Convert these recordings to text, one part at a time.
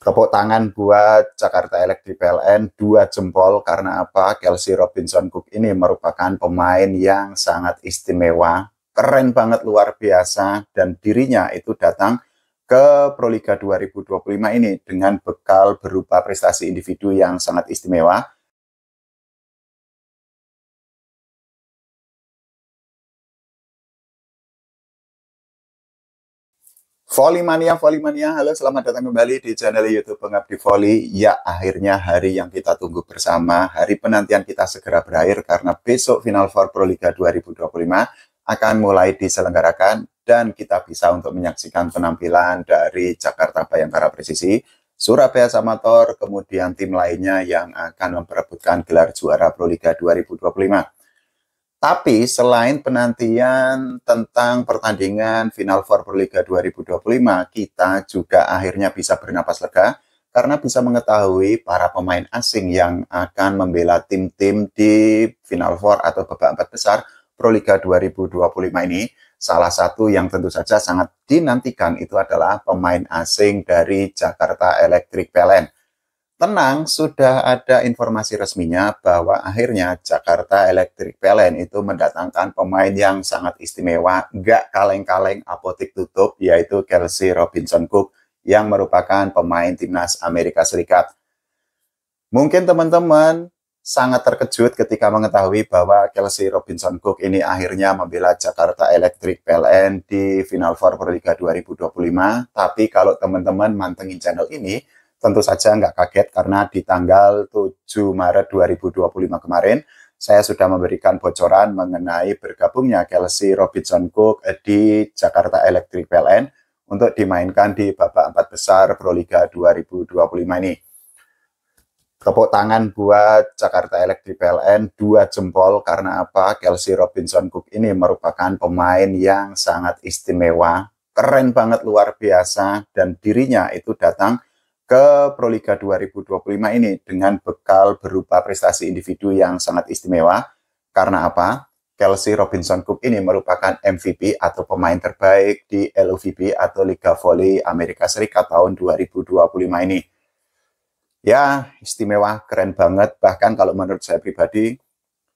Tepuk tangan buat Jakarta Electric PLN, 2 jempol karena apa? Chelsea Robinson Cook ini merupakan pemain yang sangat istimewa, keren banget, luar biasa, dan dirinya itu datang ke Proliga 2025 ini dengan bekal berupa prestasi individu yang sangat istimewa. Volley Mania, halo, selamat datang kembali di channel YouTube Pengabdi Volley. Ya, akhirnya hari yang kita tunggu bersama, hari penantian kita segera berakhir karena besok Final Four Proliga 2025 akan mulai diselenggarakan dan kita bisa untuk menyaksikan penampilan dari Jakarta Bayangkara Presisi, Surabaya Samator, kemudian tim lainnya yang akan memperebutkan gelar juara Proliga 2025. Tapi selain penantian tentang pertandingan Final Four Proliga 2025, kita juga akhirnya bisa bernapas lega karena bisa mengetahui para pemain asing yang akan membela tim-tim di Final Four atau babak 4 besar Proliga 2025 ini. Salah satu yang tentu saja sangat dinantikan itu adalah pemain asing dari Jakarta Electric PLN. Tenang, sudah ada informasi resminya bahwa akhirnya Jakarta Electric PLN itu mendatangkan pemain yang sangat istimewa, nggak kaleng-kaleng apotik tutup, yaitu Chelsea Robinson Cook yang merupakan pemain timnas Amerika Serikat. Mungkin teman-teman sangat terkejut ketika mengetahui bahwa Chelsea Robinson Cook ini akhirnya membela Jakarta Electric PLN di Final Four Proliga 2025, tapi kalau teman-teman mantengin channel ini, tentu saja nggak kaget karena di tanggal 7 Maret 2025 kemarin, saya sudah memberikan bocoran mengenai bergabungnya Chelsea Robinson Cook di Jakarta Electric PLN untuk dimainkan di babak 4 besar Proliga 2025 ini. Tepuk tangan buat Jakarta Electric PLN, 2 jempol karena apa? Chelsea Robinson Cook ini merupakan pemain yang sangat istimewa, keren banget, luar biasa, dan dirinya itu datang ke Proliga 2025 ini dengan bekal berupa prestasi individu yang sangat istimewa. Karena apa? Chelsea Robinson Cook ini merupakan MVP atau pemain terbaik di LVP atau Liga Volley Amerika Serikat tahun 2025 ini. Ya, istimewa, keren banget. Bahkan kalau menurut saya pribadi,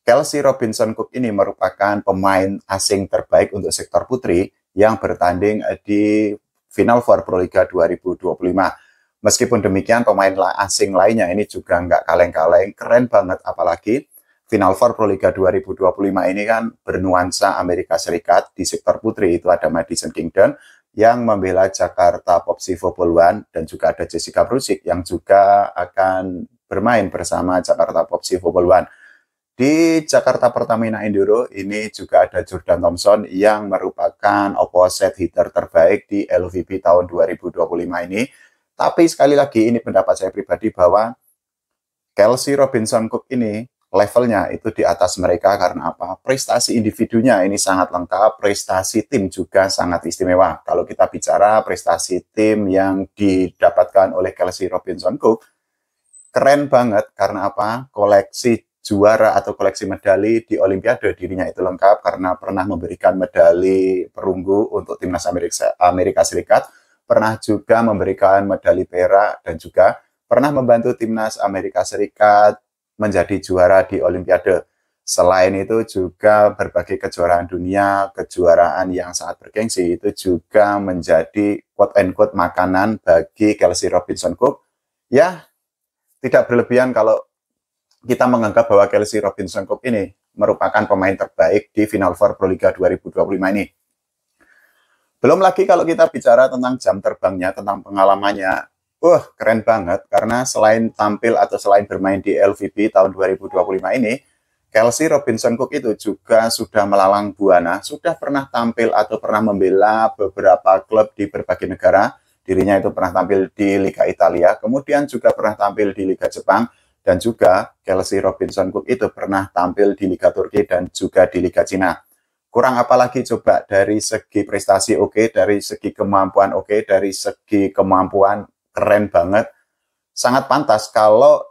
Chelsea Robinson Cook ini merupakan pemain asing terbaik untuk sektor putri yang bertanding di Final Four Proliga 2025. Meskipun demikian, pemain asing lainnya ini juga nggak kaleng-kaleng, keren banget. Apalagi Final Four Proliga 2025 ini kan bernuansa Amerika Serikat. Di sektor putri itu ada Madison Kingdon yang membela Jakarta Popsi Voboluan, dan juga ada Jessica Brusik yang juga akan bermain bersama Jakarta Popsi Voboluan. Di Jakarta Pertamina Enduro ini juga ada Jordan Thompson yang merupakan opposite hitter terbaik di LVP tahun 2025 ini. Tapi sekali lagi ini pendapat saya pribadi bahwa Chelsea Robinson Cook ini levelnya itu di atas mereka karena apa? Prestasi individunya ini sangat lengkap, prestasi tim juga sangat istimewa. Kalau kita bicara prestasi tim yang didapatkan oleh Chelsea Robinson Cook, keren banget karena apa? Koleksi juara atau koleksi medali di Olimpiade dirinya itu lengkap karena pernah memberikan medali perunggu untuk timnas Amerika Serikat, pernah juga memberikan medali perak, dan juga pernah membantu timnas Amerika Serikat menjadi juara di Olimpiade. Selain itu juga berbagai kejuaraan dunia, kejuaraan yang sangat bergengsi itu juga menjadi quote-unquote makanan bagi Chelsea Robinson Cook. Ya, tidak berlebihan kalau kita menganggap bahwa Chelsea Robinson Cook ini merupakan pemain terbaik di Final Four Proliga 2025 ini. Belum lagi kalau kita bicara tentang jam terbangnya, tentang pengalamannya, keren banget. Karena selain tampil atau selain bermain di LVP tahun 2025 ini, Chelsea Robinson Cook itu juga sudah melalang buana, sudah pernah tampil atau pernah membela beberapa klub di berbagai negara. Dirinya itu pernah tampil di Liga Italia, kemudian juga pernah tampil di Liga Jepang, dan juga Chelsea Robinson Cook itu pernah tampil di Liga Turki dan juga di Liga Cina. Kurang apa lagi coba, dari segi prestasi oke, dari segi kemampuan oke, dari segi kemampuan keren banget. Sangat pantas kalau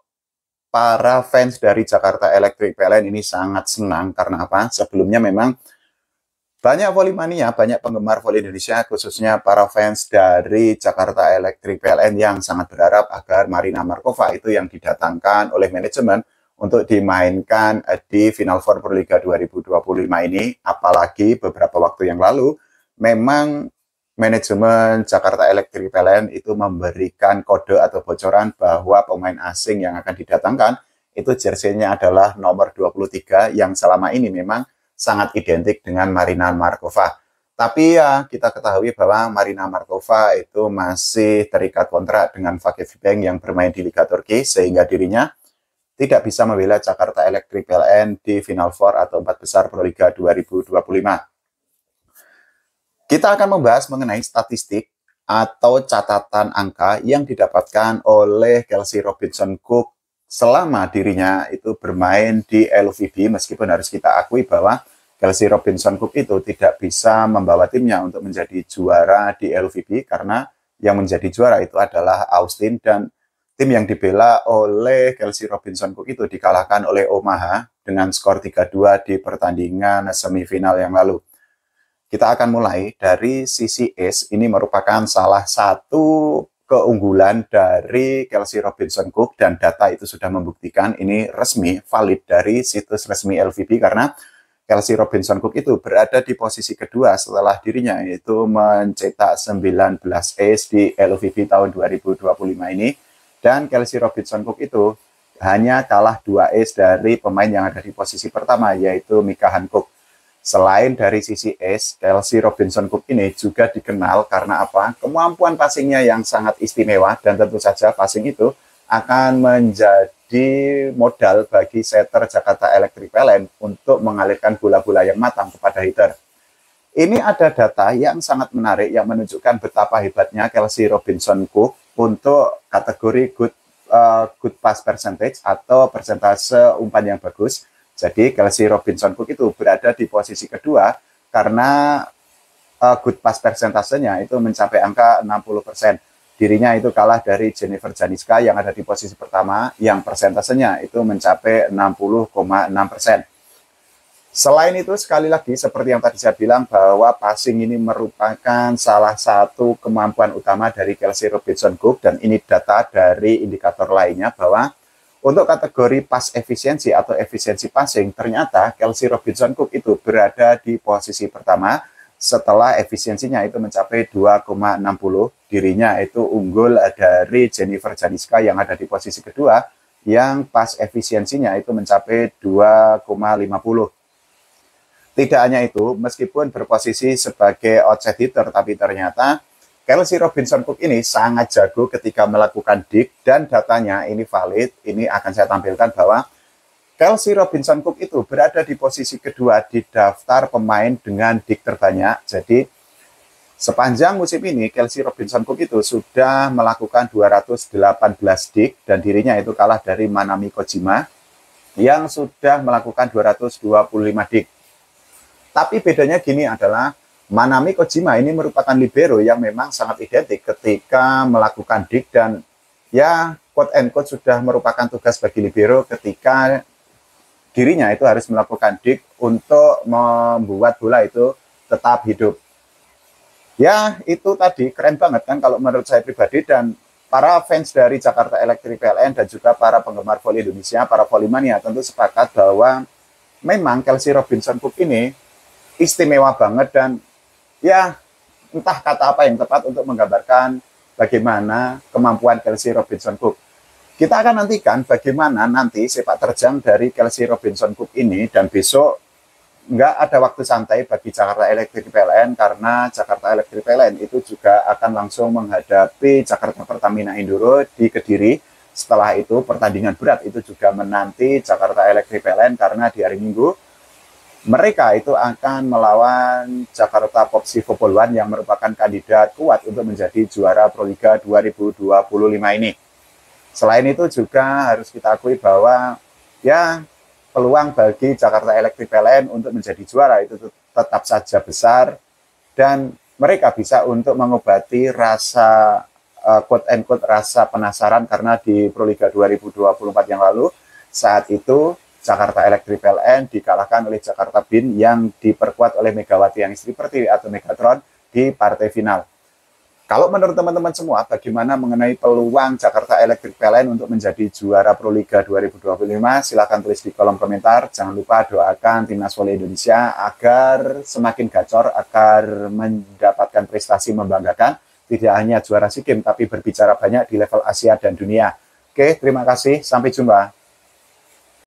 para fans dari Jakarta Electric PLN ini sangat senang karena apa? Sebelumnya memang Banyak volley-mania, banyak penggemar voli Indonesia, khususnya para fans dari Jakarta Electric PLN yang sangat berharap agar Marina Markova itu yang didatangkan oleh manajemen untuk dimainkan di Final Four Proliga 2025 ini. Apalagi beberapa waktu yang lalu, memang manajemen Jakarta Electric PLN itu memberikan kode atau bocoran bahwa pemain asing yang akan didatangkan itu jersey-nya adalah nomor 23 yang selama ini memang sangat identik dengan Marina Markova. Tapi ya kita ketahui bahwa Marina Markova itu masih terikat kontrak dengan Vakif Bank yang bermain di Liga Turki, sehingga dirinya tidak bisa membela Jakarta Electric PLN di Final Four atau 4 besar Proliga 2025. Kita akan membahas mengenai statistik atau catatan angka yang didapatkan oleh Kelsey Robinson Cook selama dirinya itu bermain di LVB, meskipun harus kita akui bahwa Kelsey Robinson Cook itu tidak bisa membawa timnya untuk menjadi juara di LVB karena yang menjadi juara itu adalah Austin, dan tim yang dibela oleh Kelsey Robinson Cook itu dikalahkan oleh Omaha dengan skor 3-2 di pertandingan semifinal yang lalu. Kita akan mulai dari sisi Ace. Ini merupakan salah satu keunggulan dari Kelsey Robinson Cook, dan data itu sudah membuktikan ini resmi, valid dari situs resmi LVB, karena Kelsey Robinson Cook itu berada di posisi kedua setelah dirinya yaitu mencetak 19 ace di LVB tahun 2025 ini, dan Kelsey Robinson Cook itu hanya kalah 2 ace dari pemain yang ada di posisi pertama yaitu Mika Hancock. Selain dari sisi ace, Kelsey Robinson Cook ini juga dikenal karena apa? Kemampuan passingnya yang sangat istimewa, dan tentu saja passing itu akan menjadi modal bagi setter Jakarta Electric PLN untuk mengalirkan bola-bola yang matang kepada hitter. Ini ada data yang sangat menarik yang menunjukkan betapa hebatnya Kelsey Robinson Cook untuk kategori good pass percentage atau persentase umpan yang bagus. Jadi Kelsey Robinson Cook itu berada di posisi kedua karena good pass persentasenya itu mencapai angka 60%. Dirinya itu kalah dari Jennifer Janiska yang ada di posisi pertama yang persentasenya itu mencapai 60,6%. Selain itu, sekali lagi seperti yang tadi saya bilang bahwa passing ini merupakan salah satu kemampuan utama dari Kelsey Robinson Cook, dan ini data dari indikator lainnya bahwa untuk kategori pass efisiensi atau efisiensi passing, ternyata Kelsey Robinson Cook itu berada di posisi pertama setelah efisiensinya itu mencapai 2,60. Dirinya itu unggul dari Jennifer Janiska yang ada di posisi kedua yang pass efisiensinya itu mencapai 2,50. Tidak hanya itu, meskipun berposisi sebagai outside hitter, tapi ternyata Kelsey Robinson Cook ini sangat jago ketika melakukan dig, dan datanya ini valid. Ini akan saya tampilkan bahwa Kelsey Robinson Cook itu berada di posisi kedua di daftar pemain dengan dig terbanyak. Jadi sepanjang musim ini Kelsey Robinson Cook itu sudah melakukan 218 dig, dan dirinya itu kalah dari Manami Kojima yang sudah melakukan 225 dig. Tapi bedanya gini adalah Manami Kojima ini merupakan libero yang memang sangat identik ketika melakukan dig, dan ya quote and quote sudah merupakan tugas bagi libero ketika dirinya itu harus melakukan dig untuk membuat bola itu tetap hidup. Ya itu tadi keren banget kan kalau menurut saya pribadi, dan para fans dari Jakarta Electric PLN dan juga para penggemar voli Indonesia, para volley-mania tentu sepakat bahwa memang Kelsey Robinson Cook ini istimewa banget, dan ya entah kata apa yang tepat untuk menggambarkan bagaimana kemampuan Kelsey Robinson Cook. Kita akan nantikan bagaimana nanti sepak terjang dari Kelsey Robinson Cook ini, dan besok nggak ada waktu santai bagi Jakarta Electric PLN karena Jakarta Electric PLN itu juga akan langsung menghadapi Jakarta Pertamina Enduro di Kediri. Setelah itu pertandingan berat itu juga menanti Jakarta Electric PLN karena di hari Minggu mereka itu akan melawan Jakarta Popsi Vopolwan yang merupakan kandidat kuat untuk menjadi juara Proliga 2025 ini. Selain itu juga harus kita akui bahwa ya peluang bagi Jakarta Electric PLN untuk menjadi juara itu tetap saja besar, dan mereka bisa untuk mengobati rasa quote and quote rasa penasaran, karena di Proliga 2024 yang lalu saat itu Jakarta Electric PLN dikalahkan oleh Jakarta BIN yang diperkuat oleh Megawati yang istri Pertiwi atau Megatron di partai final. Kalau menurut teman-teman semua, bagaimana mengenai peluang Jakarta Electric PLN untuk menjadi juara Proliga 2025? Silahkan tulis di kolom komentar. Jangan lupa doakan Timnas Voli Indonesia agar semakin gacor, agar mendapatkan prestasi membanggakan. Tidak hanya juara SEA Games, tapi berbicara banyak di level Asia dan dunia. Oke, terima kasih. Sampai jumpa.